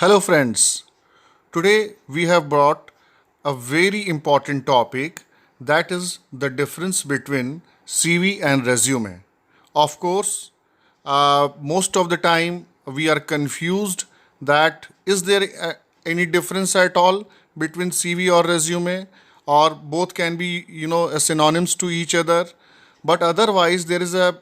Hello, friends. Today we have brought a very important topic, that is the difference between CV and resume. Of course, most of the time we are confused that is there any difference at all between CV or resume, or both can be synonyms to each other. But otherwise, there is a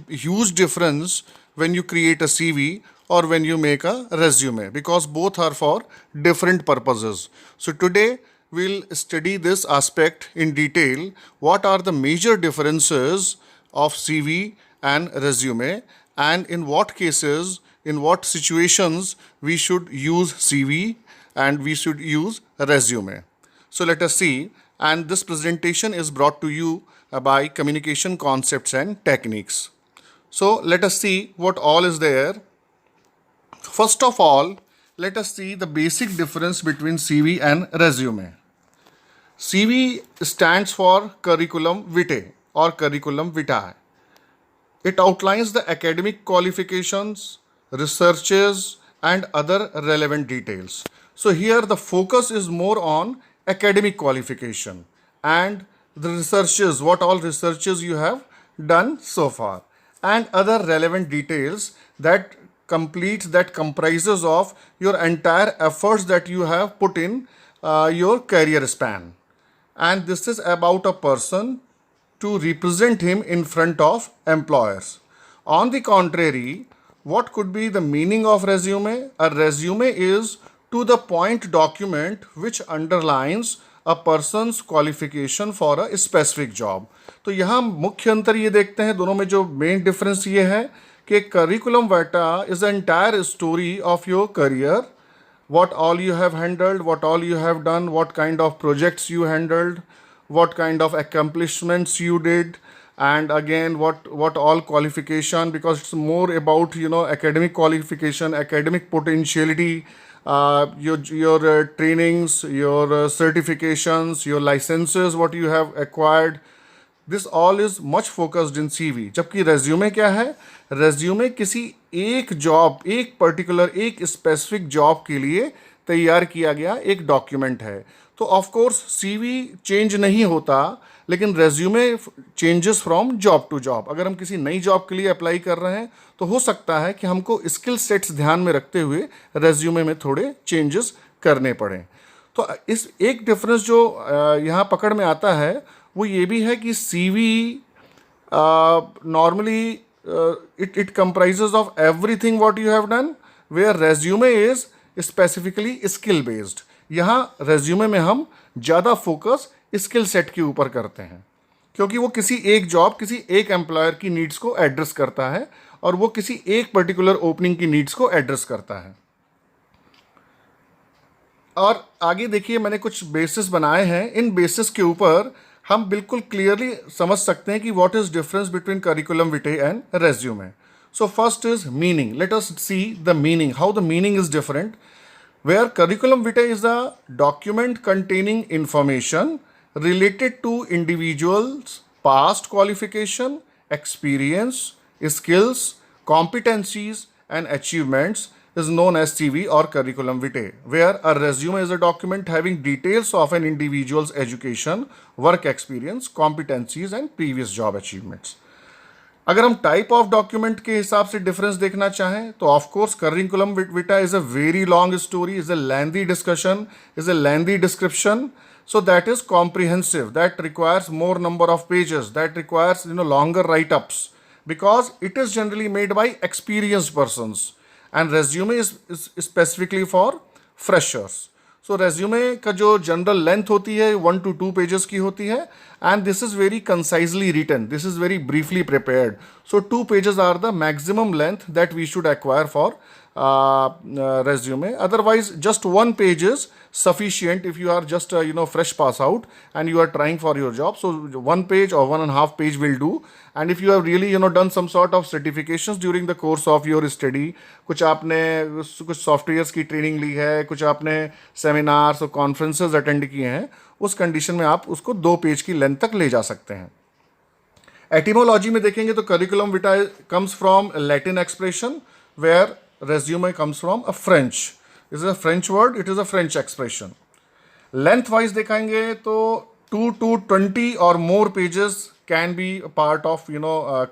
huge difference when you create a CV or when you make a resume, because both are for different purposes. So today we'll study this aspect in detail. What are the major differences of CV and resume, and in what cases, in what situations we should use CV and we should use resume. So let us see. And this presentation is brought to you by Communication Concepts and Techniques. So let us see what all is there. First of all, let us see the basic difference between CV and resume. CV stands for curriculum vitae or curriculum vitae. It outlines the academic qualifications, researches, and other relevant details. So here the focus is more on academic qualification and the researches, what all researches you have done so far, and other relevant details that comprises of your entire efforts that you have put in your career span. And this is about a person to represent him in front of employers. On the contrary, what could be the meaning of resume? A resume is to the point document which underlines a person's qualification for a specific job. तो यहाँ मुख्य अंतर ये देखते हैं दोनों में, जो मेन डिफरेंस ये है कि करिकुलम वाटा is entire story of your career, what all you have handled, what all you have done, what kind of projects you handled, what kind of accomplishments you did, and again what all qualification, because it's more about academic qualification, academic potentiality, your trainings, your certifications, your licenses, what you have acquired. This all is much focused in CV. जबकि resume क्या है? Resume किसी एक job, एक particular, एक specific job के लिए तैयार किया गया एक डॉक्यूमेंट है. तो ऑफ कोर्स सीवी चेंज नहीं होता, लेकिन resume changes from job to job. अगर हम किसी नई जॉब के लिए अप्लाई कर रहे हैं तो हो सकता है कि हमको स्किल सेट्स ध्यान में रखते हुए रेज्यूमे में थोड़े चेंजेस करने पड़ें. तो इस एक डिफरेंस जो यहाँ पकड़ में आता है वो ये भी है कि CV normally it comprises of everything what you have done, where resume is specifically skill based. यहाँ रेज्यूमे में हम ज़्यादा फोकस स्किल सेट के ऊपर करते हैं, क्योंकि वो किसी एक जॉब, किसी एक एम्प्लॉयर की नीड्स को एड्रेस करता है और वो किसी एक पर्टिकुलर ओपनिंग की नीड्स को एड्रेस करता है. और आगे देखिए, मैंने कुछ बेसिस बनाए हैं. इन बेसिस के ऊपर हम बिल्कुल क्लियरली समझ सकते हैं कि what is difference between curriculum Vite and resume. So first is meaning. Let us see the meaning, how the meaning is different. Where curriculum vitae is a document containing information related to individuals' past qualification, experience, skills, competencies, and achievements is known as CV or curriculum vitae. Where a resume is a document having details of an individual's education, work experience, competencies, and previous job achievements. अगर हम type of document के हिसाब से difference देखना चाहें तो of course curriculum Vita is a very long story, is a lengthy discussion, is a lengthy description. So that is comprehensive, that requires more number of pages, that requires longer write-ups, because it is generally made by experienced persons, and resume is specifically for freshers. So resume का जो general length होती है 1 to 2 pages की होती है, and this is very concisely written, this is very briefly prepared. So 2 pages are the maximum length that we should acquire for resume. Otherwise, just 1 page is sufficient if you are just fresh pass out and you are trying for your job. So 1 page or 1.5 page will do. And if you have really done some sort of certifications during the course of your study, कुछ आपने कुछ softwares की training ली है, कुछ आपने seminars और conferences attend किए हैं, उस कंडीशन में आप उसको 2 पेज की लेंथ तक ले जा सकते हैं. एटिमोलॉजी में देखेंगे तो curriculum vitae comes from Latin expression, where resume comes from a French. Is a French word, it is a French expression. Length wise देखेंगे तो 2 to 20 or more pages can be a part of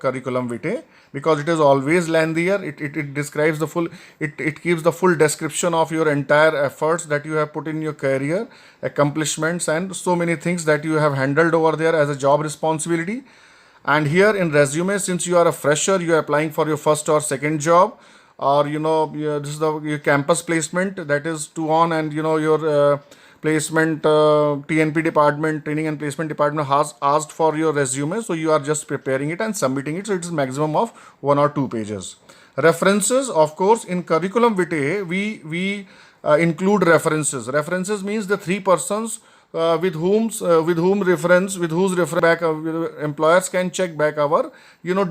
curriculum vitae, because it is always lengthier. It describes the full, it gives the full description of your entire efforts that you have put in your career, accomplishments, and so many things that you have handled over there as a job responsibility. And here in resume, since you are a fresher, you are applying for your first or second job, or this is the your campus placement, that is to on, and your placement, TNP department, training and placement department, has asked for your resume, so you are just preparing it and submitting it. So it is maximum of 1 or 2 pages. References, of course, in curriculum vitae we include references. References means the three persons with whom reference, with whose reference back, employers can check back our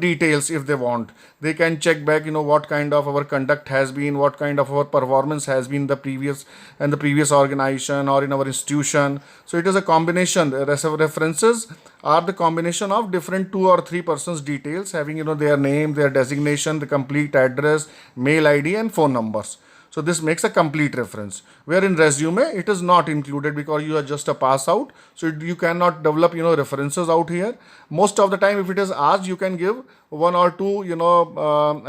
details if they want. They can check back what kind of our conduct has been, what kind of our performance has been the previous organization or in our institution. So it is a combination. The references are the combination of different 2 or 3 persons details, having their name, their designation, the complete address, mail ID, and phone numbers. So this makes a complete reference. Where in resume it is not included, because you are just a pass out. So you cannot develop references out here. Most of the time, if it is asked, you can give 1 or 2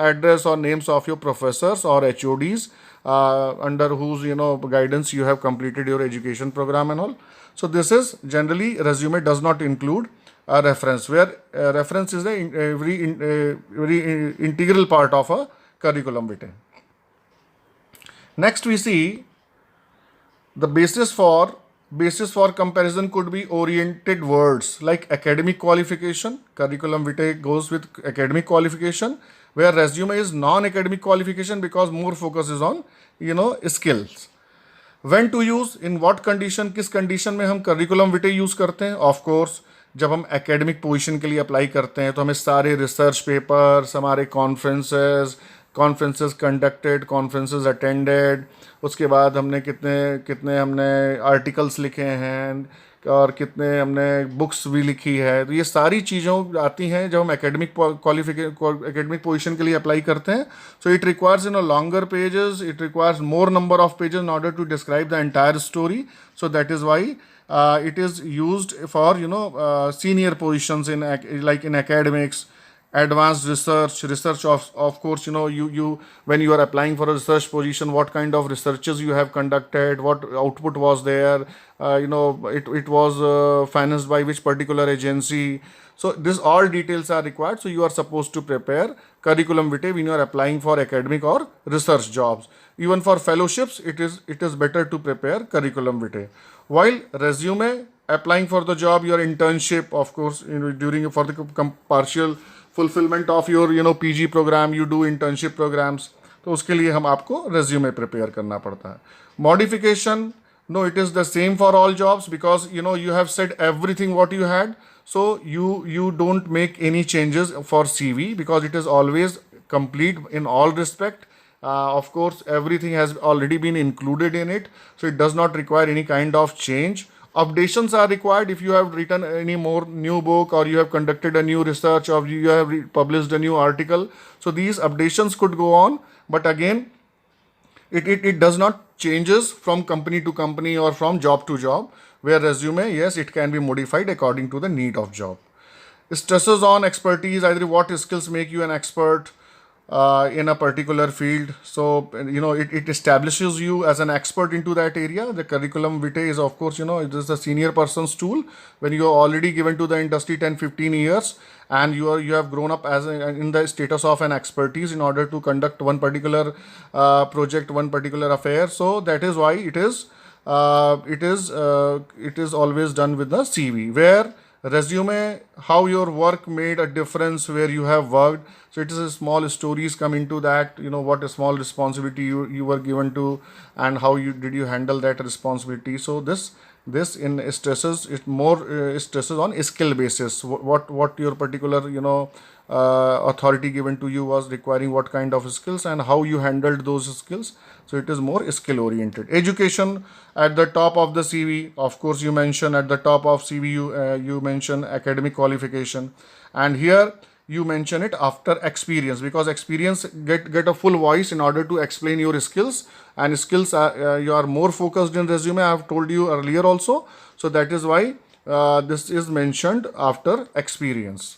address or names of your professors or HODs under whose guidance you have completed your education program and all. So this is generally, resume does not include a reference, where reference is a very integral part of a curriculum vitae. Next we see the basis for comparison could be oriented words like academic qualification. Curriculum vitae goes with academic qualification, where resume is non-academic qualification, because more focus is on skills. When to use, in what condition, किस condition में हम curriculum vitae use करते हैं? Of course, जब हम academic position के लिए apply करते हैं तो हमें सारे रिसर्च पेपर्स, हमारे कॉन्फ्रेंसेस कंडक्टेड, कॉन्फ्रेंसेस अटेंडेड, उसके बाद हमने कितने हमने आर्टिकल्स लिखे हैं और कितने हमने बुक्स भी लिखी है. तो ये सारी चीज़ों आती हैं जब हम एकेडमिक पोजीशन के लिए अप्लाई करते हैं. So it requires longer pages, it requires more number of pages in order to describe the entire story. So that is why it is used for senior positions in like in academics, advanced research of course. You when you are applying for a research position, what kind of researches you have conducted, what output was there, it was financed by which particular agency. So this all details are required. So you are supposed to prepare curriculum vitae when you are applying for academic or research jobs. Even for fellowships, it is better to prepare curriculum vitae. While resume, applying for the job, your internship, of course, during for the partial fulfillment of your PG program, you do internship programs. तो उसके लिए हम आपको resume prepare करना पड़ता है. Modification, no, it is the same for all jobs, because you have said everything what you had. So you don't make any changes for CV, because it is always complete in all respect. Of course, everything has already been included in it, so it does not require any kind of change. Updations are required if you have written any more new book, or you have conducted a new research, or you have published a new article. So these updations could go on, but again, it does not changes from company to company or from job to job. Where resume, yes, it can be modified according to the need of job. Stresses on expertise, either what skills make you an expert in a particular field. So it establishes you as an expert into that area. The curriculum vitae is, of course, it is a senior person's tool. When you are already given to the industry 10-15 years, and you have grown up as in the status of an expertise in order to conduct one particular project, one particular affair. So that is why it is always done with the CV. Where resume, how your work made a difference where you have worked. So it is a small stories come into that, what a small responsibility you were given to, and how did you handle that responsibility. So this in stresses, it more stresses on skill basis. What your particular authority given to you was requiring what kind of skills, and how you handled those skills. So it is more skill oriented. Education at the top of the CV, of course, you mention at the top of CV you mention academic qualification, and here you mention it after experience, because experience get a full voice in order to explain your skills, and skills are, you are more focused in resume. I have told you earlier also, so that is why this is mentioned after experience.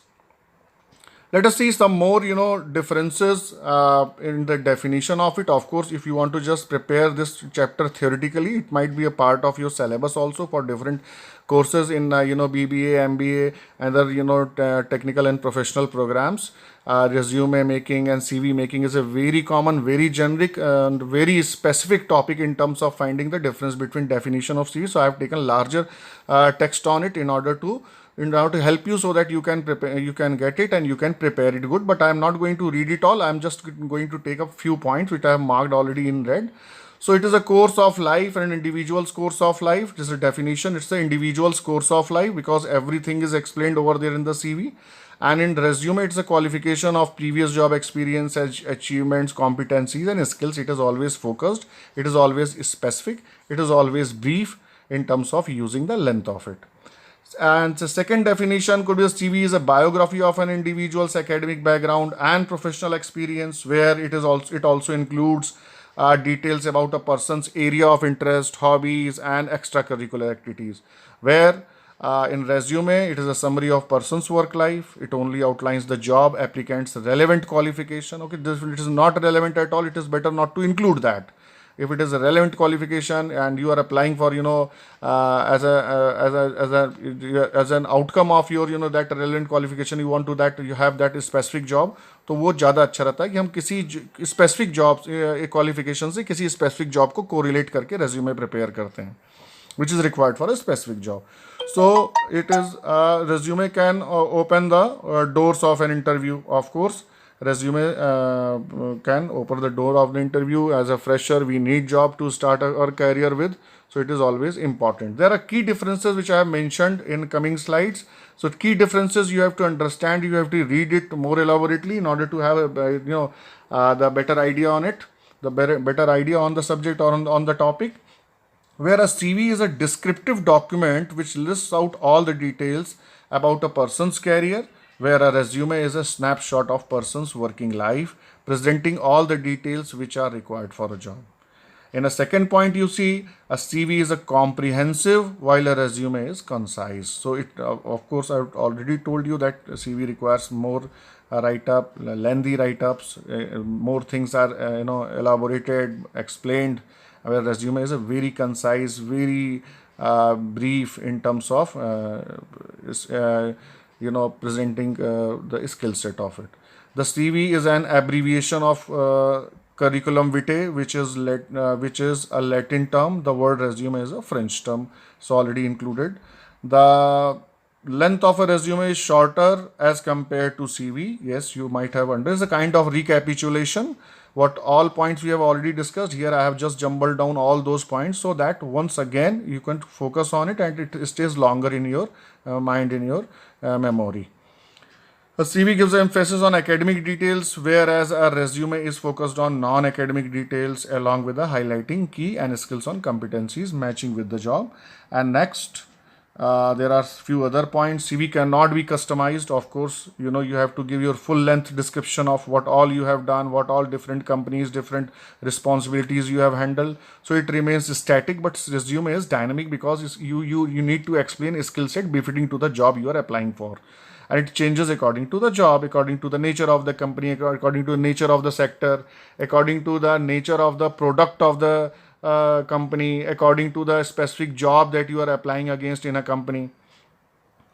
Let us see some more differences in the definition of it. Of course, if you want to just prepare this chapter theoretically, it might be a part of your syllabus also for different courses in BBA, MBA, other technical and professional programs. Resume making and CV making is a very common, very generic and very specific topic in terms of finding the difference between definition of CV. So I have taken larger text on it in order to help you, so that you can prepare, you can get it and you can prepare it good. But I am not going to read it all. I am just going to take a few points which I have marked already in red. So it is a course of life and an individual's course of life. This is a definition. It's the individual's course of life, because everything is explained over there in the CV. And in resume, it's a qualification of previous job experience, achievements, competencies, and skills. It is always focused. It is always specific. It is always brief in terms of using the length of it. And the second definition could be a CV is a biography of an individual's academic background and professional experience, where it also includes details about a person's area of interest, hobbies, and extracurricular activities. Where in resume, it is a summary of person's work life. It only outlines the job applicant's relevant qualification. Okay, this it is not relevant at all. It is better not to include that. If it is a relevant qualification and you are applying for as an outcome of your that relevant qualification, you want to that you have that specific job, तो वो ज़्यादा अच्छा रहता है कि हम किसी specific job qualification से किसी स्पेसिफिक जॉब को कोरिलेट करके रेज्यूमे प्रिपेयर करते हैं, which is required for a specific job. So it is resume can open the doors of an interview. Of course, resume can open the door of the interview. As a fresher, we need job to start our career with, so it is always important. There are key differences which I have mentioned in coming slides. So key differences you have to understand, you have to read it more elaborately in order to have the better idea on it, the better idea on the subject or on the topic. Where a CV is a descriptive document which lists out all the details about a person's career, where a resume is a snapshot of person's working life, presenting all the details which are required for a job. In a second point, you see a CV is a comprehensive while a resume is concise. So it, of course, I've already told you that CV requires more write-up, lengthy write-ups, more things are elaborated, explained. Where resume is a very concise, very brief in terms of presenting the skill set of it. The CV is an abbreviation of curriculum vitae, which is a Latin term. The word resume is a French term, so already included. The length of a resume is shorter as compared to CV. Yes, you might have understood. It's a kind of recapitulation. What all points we have already discussed here, I have just jumbled down all those points so that once again you can focus on it and it stays longer in your mind, in your memory. A CV gives emphasis on academic details, whereas a resume is focused on non-academic details along with the highlighting key and skills on competencies matching with the job. And next, there are few other points. CV cannot be customized. Of course, you have to give your full length description of what all you have done, what all different companies, different responsibilities you have handled. So it remains static, but resume is dynamic because you need to explain a skill set befitting to the job you are applying for. And it changes according to the job, according to the nature of the company, according to the nature of the sector, according to the nature of the product of the company, according to the specific job that you are applying against in a company.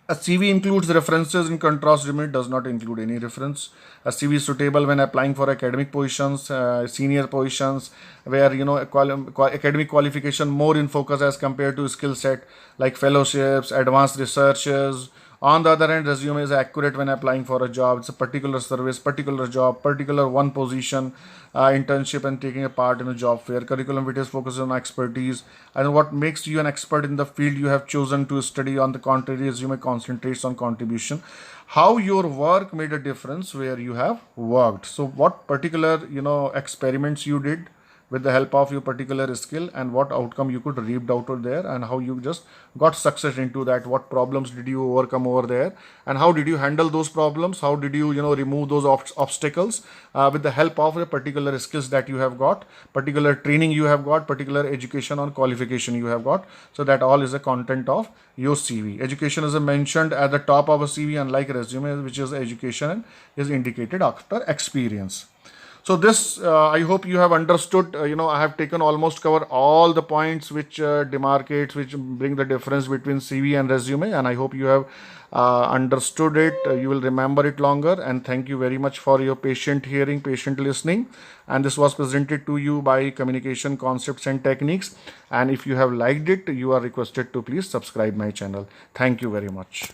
A CV includes references. In contrast, resume does not include any reference. A CV is suitable when applying for academic positions, senior positions, where academic qualification more in focus as compared to skill set like fellowships, advanced researches. On the other hand, resume is accurate when applying for a job. It's a particular service, particular job, particular one position, internship, and taking a part in a job fair. Curriculum vitae focuses on expertise and what makes you an expert in the field you have chosen to study. On the contrary, resume concentrates on contribution, how your work made a difference where you have worked. So what particular experiments you did, with the help of your particular skill, and what outcome you could reaped out of there, and how you just got success into that, what problems did you overcome over there, and how did you handle those problems, how did you remove those obstacles with the help of the particular skills that you have got, particular training you have got, particular education or qualification you have got. So that all is the content of your CV. Education is mentioned at the top of a CV, unlike resume, which is education is indicated after experience. So this, I hope you have understood. I have taken almost cover all the points which demarcates, which bring the difference between CV and resume, and I hope you have understood it. You will remember it longer. And thank you very much for your patient hearing, patient listening. And this was presented to you by Communication Concepts and Techniques. And if you have liked it, you are requested to please subscribe my channel. Thank you very much.